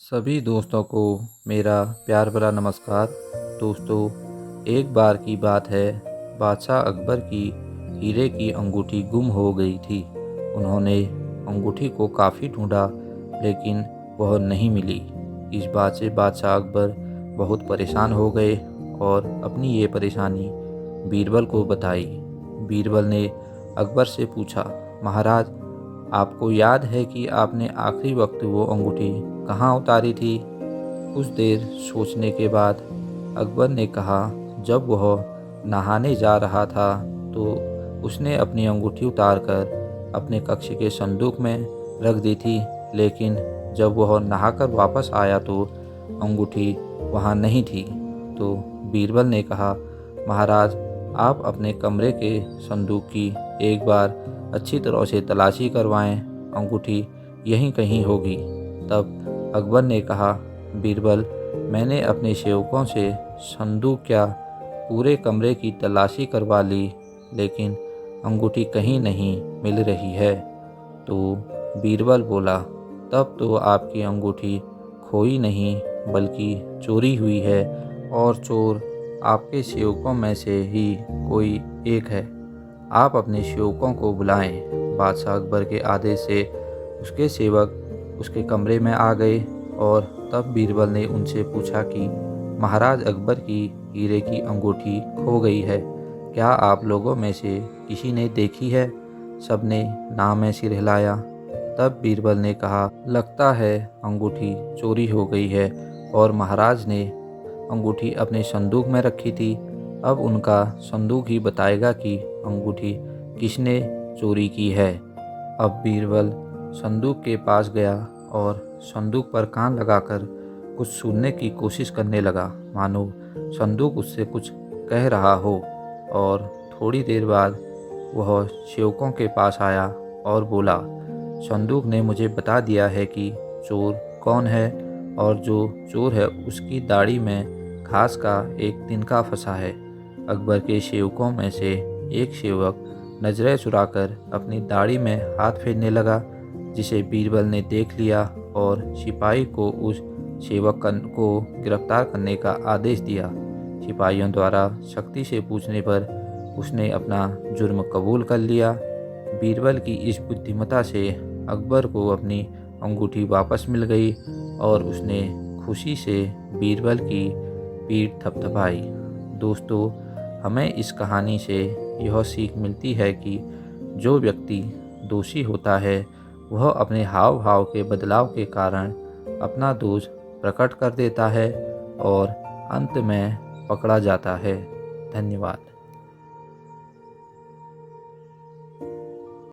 सभी दोस्तों को मेरा प्यार भरा नमस्कार। दोस्तों, एक बार की बात है, बादशाह अकबर की हीरे की अंगूठी गुम हो गई थी। उन्होंने अंगूठी को काफ़ी ढूंढा, लेकिन वह नहीं मिली। इस बात से बादशाह अकबर बहुत परेशान हो गए और अपनी ये परेशानी बीरबल को बताई। बीरबल ने अकबर से पूछा, महाराज, आपको याद है कि आपने आखिरी वक्त वो अंगूठी कहाँ उतारी थी? कुछ देर सोचने के बाद अकबर ने कहा, जब वह नहाने जा रहा था तो उसने अपनी अंगूठी उतारकर अपने कक्ष के संदूक में रख दी थी, लेकिन जब वह नहाकर वापस आया तो अंगूठी वहाँ नहीं थी। तो बीरबल ने कहा, महाराज, आप अपने कमरे के संदूक की एक बार अच्छी तरह से तलाशी करवाएं, अंगूठी यहीं कहीं होगी। तब अकबर ने कहा, बीरबल, मैंने अपने सेवकों से संदूक क्या पूरे कमरे की तलाशी करवा ली, लेकिन अंगूठी कहीं नहीं मिल रही है। तो बीरबल बोला, तब तो आपकी अंगूठी खोई नहीं बल्कि चोरी हुई है, और चोर आपके सेवकों में से ही कोई एक है। आप अपने सेवकों को बुलाएं। बादशाह अकबर के आदेश से उसके सेवक उसके कमरे में आ गए और तब बीरबल ने उनसे पूछा कि महाराज अकबर की हीरे की अंगूठी खो गई है, क्या आप लोगों में से किसी ने देखी है? सबने नाम में सिर हिलाया। तब बीरबल ने कहा, लगता है अंगूठी चोरी हो गई है और महाराज ने अंगूठी अपने संदूक में रखी थी। अब उनका संदूक ही बताएगा कि अंगूठी किसने चोरी की है। अब बीरबल संदूक के पास गया और संदूक पर कान लगाकर कुछ सुनने की कोशिश करने लगा, मानो संदूक उससे कुछ कह रहा हो। और थोड़ी देर बाद वह सेवकों के पास आया और बोला, संदूक ने मुझे बता दिया है कि चोर कौन है, और जो चोर है उसकी दाढ़ी में घास का एक तिनका फंसा है। अकबर के सेवकों में से एक सेवक नजरें चुराकर अपनी दाढ़ी में हाथ फेरने लगा, जिसे बीरबल ने देख लिया और सिपाही को उस सेवक को गिरफ्तार करने का आदेश दिया। सिपाहियों द्वारा सख्ती से पूछने पर उसने अपना जुर्म कबूल कर लिया। बीरबल की इस बुद्धिमत्ता से अकबर को अपनी अंगूठी वापस मिल गई और उसने खुशी से बीरबल की पीठ थपथपाई। दोस्तों, हमें इस कहानी से यह सीख मिलती है कि जो व्यक्ति दोषी होता है वह अपने हाव भाव के बदलाव के कारण अपना दोष प्रकट कर देता है और अंत में पकड़ा जाता है। धन्यवाद।